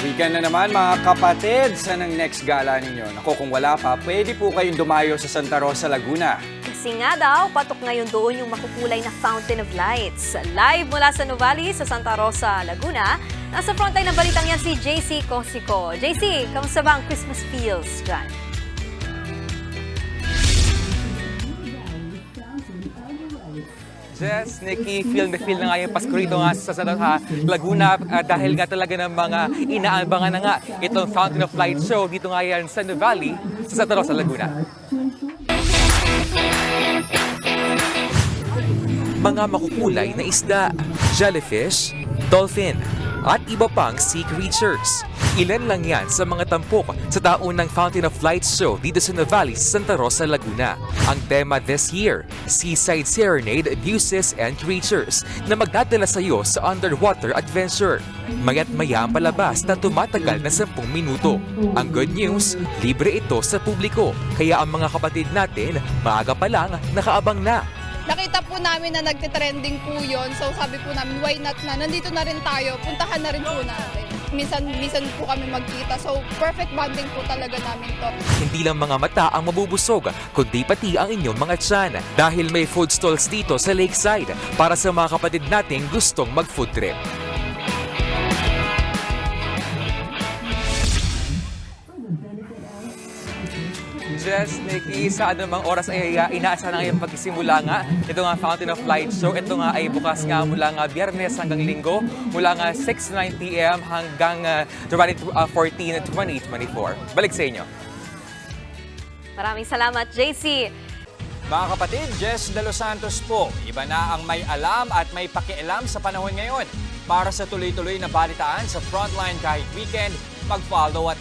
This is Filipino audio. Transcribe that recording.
Weekend na naman mga kapatid, saan ang next gala ninyo? Naku, kung wala pa, pwede po kayong dumayo sa Santa Rosa, Laguna. Kasi nga daw, patok ngayon doon yung makukulay na Fountain of Lights. Live mula sa Nuvali sa Santa Rosa, Laguna. Nasa frontline ng balitang yan si JC Cosico. JC, kamusta ba ang Christmas feels dyan? Jess, Nikki, feel na nga yung Pasko rito nga sa Laguna dahil nga talaga ng mga inaabangan na nga itong Fountain of Light show dito nga yan sa Nuvali sa Santa Rosa, Laguna. Mga makukulay na isda, jellyfish, dolphin, at iba pang sea creatures. Ilan lang yan sa mga tampok sa taunang Fountain of Light show dito sa Nuvali, Santa Rosa, Laguna. Ang tema this year, Seaside Serenade, Muses and Creatures na magdadala sa iyo sa underwater adventure. Maya't maya ang palabas na tumatagal na 10 minuto. Ang good news, libre ito sa publiko. Kaya ang mga kapatid natin, maaga pa lang, nakaabang na. Nakita po namin na nagtitrending po yun. So sabi po namin, why not na? Nandito na rin tayo. Puntahan na rin po natin. Minsan po kami magkita. So perfect bonding po talaga namin to. Hindi lang mga mata ang mabubusog, kundi pati ang inyong mga tiyan. Dahil may food stalls dito sa Lakeside para sa mga kapatid nating gustong mag-food trip. Jess, Nikki, sa anumang oras ay inaasahan na ngayong pagsisimula nga. Ito nga Fountain of Light show. Ito nga ay bukas nga mula nga Biyernes hanggang Linggo. Mula nga 6:09 p.m. hanggang January 14, 2024. Balik sa inyo. Maraming salamat, JC. Mga kapatid, Jess De Los Santos po. Iba na ang may alam at may pakialam sa panahon ngayon. Para sa tuloy-tuloy na balitaan sa Frontline kahit weekend, mag-follow at